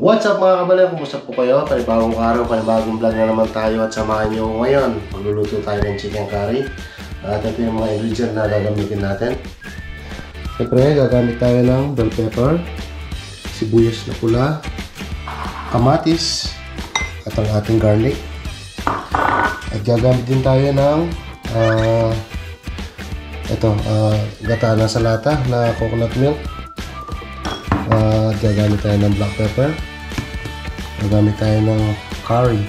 What's up mga kabalen? Kumusta po kayo? Panibagong araw, panibagong vlog na naman tayo at samahan nyo ngayon. Magluluto tayo ng chicken curry. At ito yung mga ingredient na gagamitin natin. Siyempre, gagamit tayo ng bell pepper, sibuyas na pula, kamatis, at ang ating garlic. At gagamit din tayo ng gata na salata na coconut milk. Gagamit tayo ng black pepper, gagamit tayo ng curry,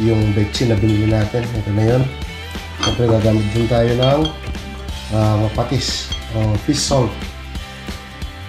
yung bechin na binili natin, ito na yun. Siyempre gagamit din tayo ng patis, fish salt,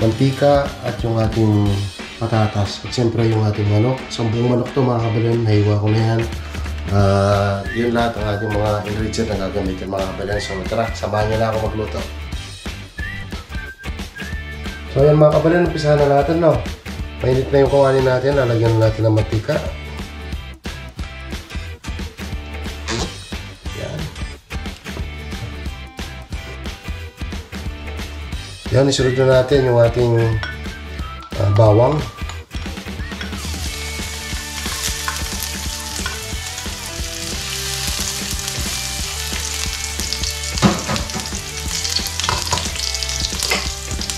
mantika, at yung ating patatas, at siyempre yung ating manok. So buong manok to mga kabalen, nahiwa ko na yan. Yun lahat ang ating mga ingredient na gagamitin mga kabalen. So tara, samahan nyo na ako magluto. So ayan mga kabalen, umpisahan na natin, no? Mainit na yung kawanin natin, lalagyan natin ng mantika. Yan. Yan, isunod na natin yung ating bawang.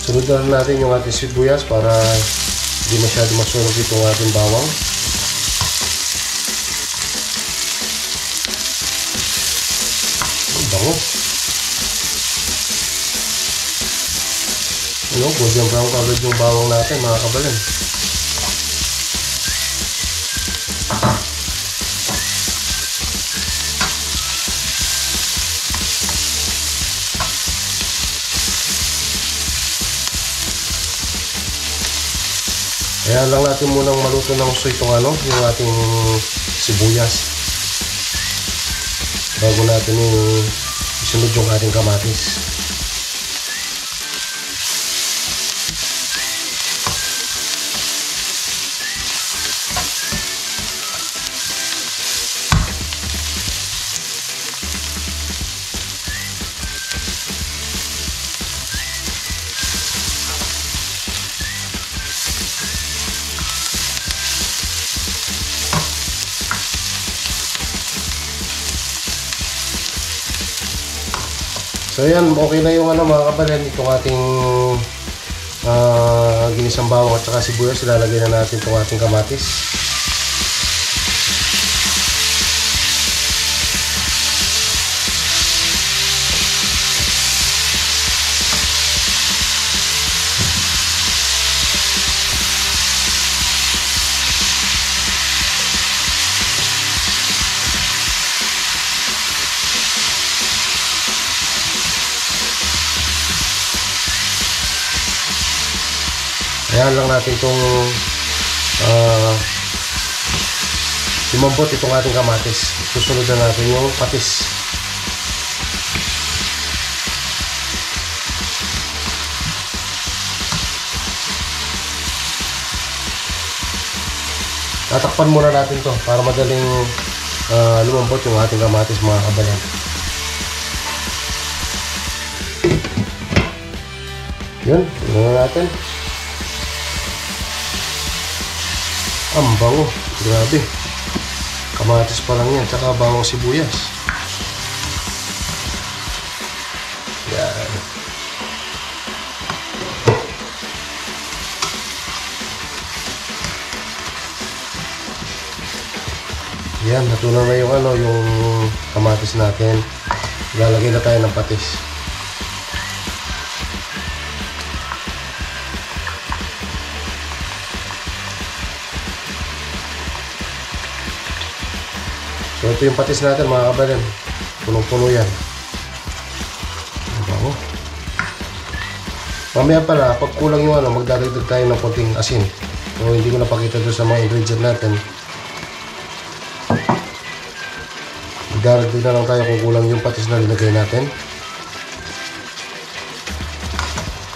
Sunod na natin yung ating sibuyas para hindi masyado masunog itong ating bawang. Ang bango. Ano, golden brown color yung bawang natin mga kabalen. Kaya lang natin munang maluto ng gusto itong yung ating sibuyas bago natin isunod yung ating kamatis. So yan, okay na yung mga kabalen, itong ating ginisang bawang at saka sibuyas. Ilalagay na natin itong ating kamatis. Ayan lang natin itong lumambot itong ating kamatis. Susunod na natin yung patis. Tatakpan muna natin to para madaling lumambot yung ating kamatis mga kabalen. Yun, tingnan natin. Ang bango, grabe. Kamatis pa lang yan, tsaka bawang sibuyas. Yan. Yan, natunaw na yung yung kamatis natin. Lalagay na tayo ng patis. So ito yung patis natin mga kabalen. Punong-puno yan. Bango. Mamaya pala, pag kulang yung magdadagdag tayo ng konting asin. So hindi ko napakita doon sa mga ingredient natin. Magdadagdag na lang tayo kung kulang yung patis na linagay natin.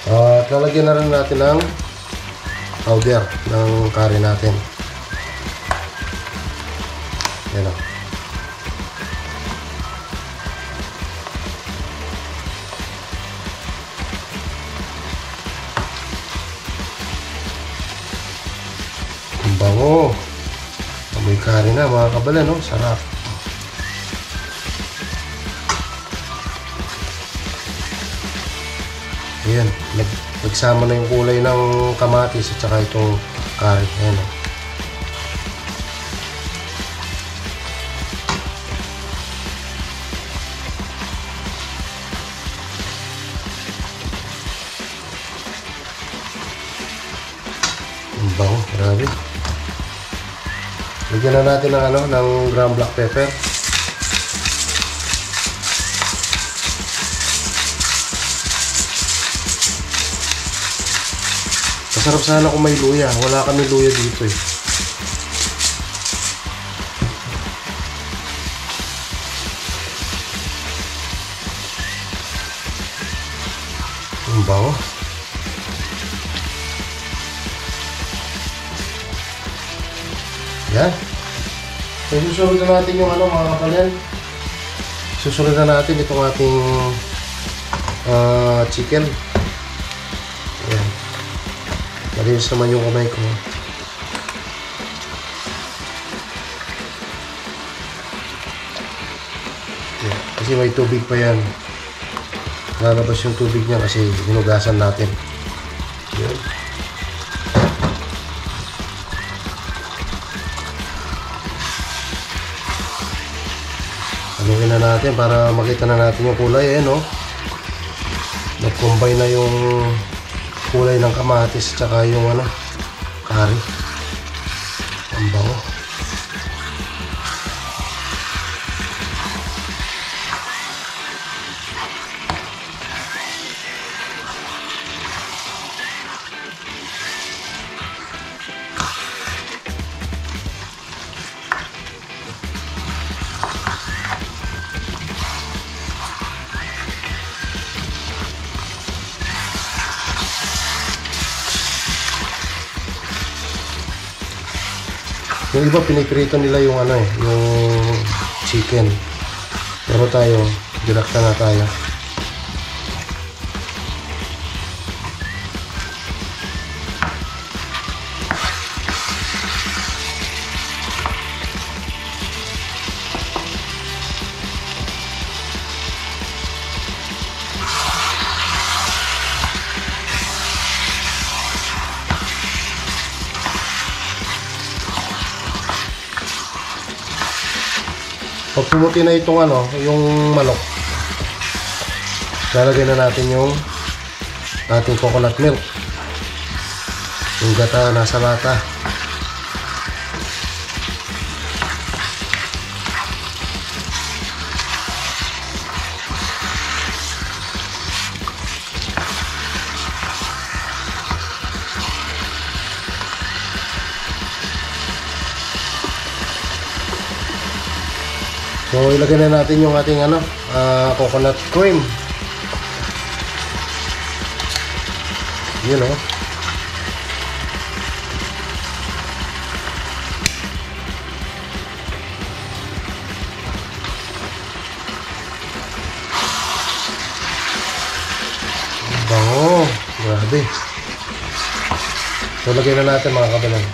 At lalagyan na rin natin ng powder ng curry natin. Yan o. Ang bango. Amoy kari na mga kabalan, no? Sarap. Ayan, nagsama na yung kulay ng kamatis at saka itong kari. Ayan, no? Ang bango, grabe. Lagyan na natin ng ng ground black pepper. Masarap sana kung may luya. Wala kami luya dito eh. Ang bango. Yan. So, susunod na natin yung mga kapalyan. Susunod na natin itong ating chicken. Yan. Malinis naman yung kamay ko. Yan. Kasi may tubig pa yan. Lalabas yung tubig niya kasi hinugasan natin. Yan. Haluin na natin para makita na natin yung kulay. Ayan, no? Nag-combine na yung kulay ng kamatis at saka yung kari. Ang bango. Yung iba piniprito nila yung yung chicken. Pero tayo, direkta na tayo. Pag pumuti na itong yung manok, lalagay na natin yung ating coconut milk. Yung gata nasa lata. So, ilagay na natin yung ating coconut cream. Yun, oh. Bango. Grabe. So, lagay na natin mga kabalan.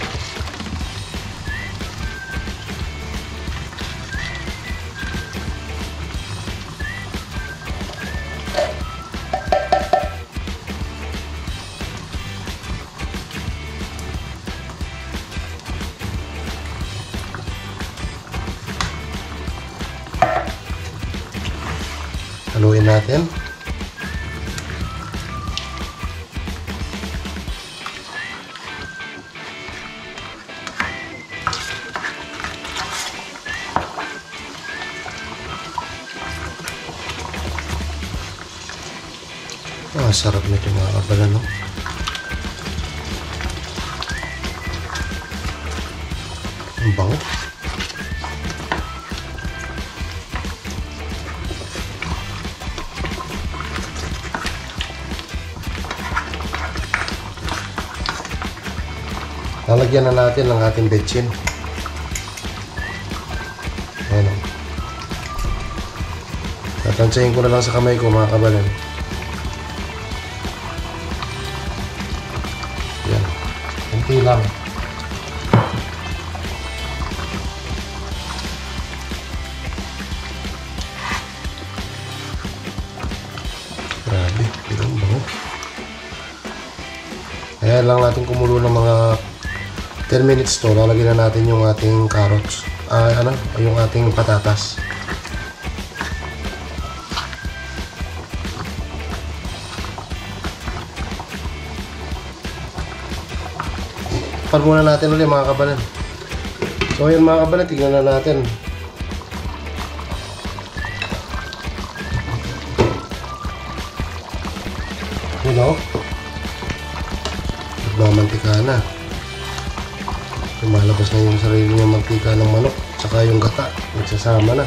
Haluin natin. Sarap nito mga kabalan, no? Ang bango. Lalagyan na natin ng ating betchin. Ayan, o. Tatantsahin ko na lang sa kamay ko mga kabalan. Yan. Kunti lang. Hintayin lang natin kumulo ng mga 10 minutes to. Lalagyan na natin yung ating carrots. Yung ating patatas. Pan muna natin ulit mga kabalan. So yun mga kabalan, tignan na natin. Yun o. Nagmamantika na. Lumalabas na yung sarili niya mantika ng manok. Tsaka yung gata. Nagsasama na.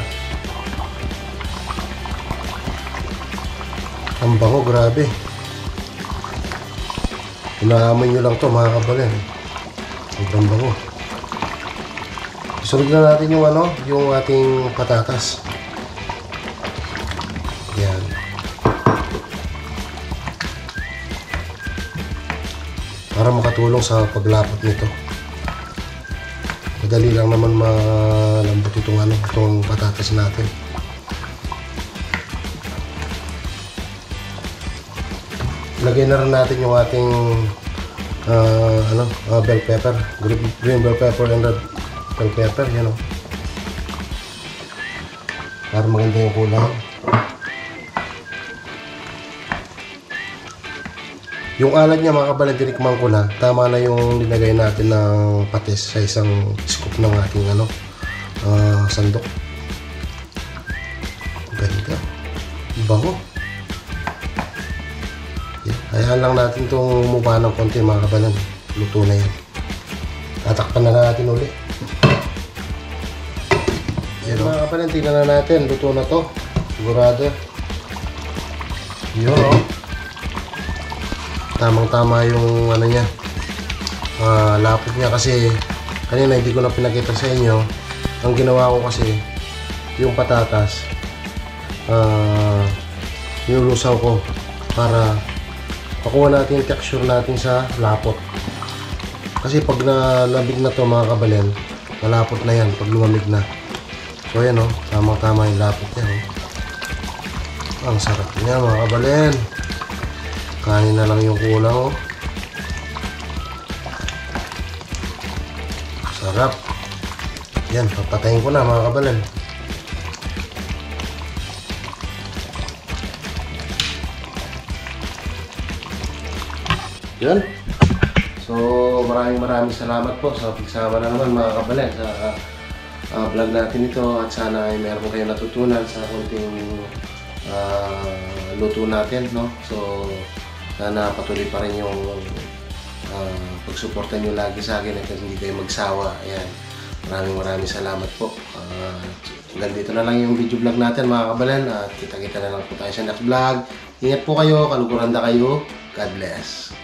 Ang bango, grabe. Inaamoy nyo lang to mga kabalan. Sobrang bango. Isunod na natin yung yung ating patatas. Yan. Para makatulong sa paglapot nito. Madali lang naman malambot itong patatas natin. Lagay na rin natin yung ating bell pepper, green bell pepper and red bell pepper, yan o. Para maganda yung kulay. Yung alat niya mga kabalan, tinikman ko na. Tama na yung linagay natin ng patis sa isang scoop ng ating sandok. Ganda. Bango. Hayaan lang natin itong umupa ng konti mga kabalan. Luto na yan. Tatakpan na natin ulit. Yan mga kabalan, tingnan na natin. Luto na to. Sigurado. Yun o. Tamang tama yung niya. Lapot niya kasi kanina hindi ko na pinakita sa inyo. Ang ginawa ko kasi yung patatas nilulusaw ko para makuha natin yung texture natin sa lapot. Kasi pag nalamig na to mga kabalan, malapot na yan pag lumamig na. So yan o, tamang tama yung lapot niya o. Ang sarap niya mga kabalan. Kanin na lang yung kulang o. Sarap. Yan, papatayin ko na mga kabalan. Yun. So maraming salamat po sa pagsama na naman mga kabalan sa vlog natin ito, at sana ay meron kayong natutunan sa konting luto natin, no? So sana patuloy pa rin yung pagsuporta nyo lagi sa akin at hindi kayo magsawa. Ayan. Maraming salamat po. Hanggang dito na lang yung video vlog natin mga kabalan, at kita-kita na lang po tayo sa next vlog. Ingat po kayo, kaluguranda kayo. God bless.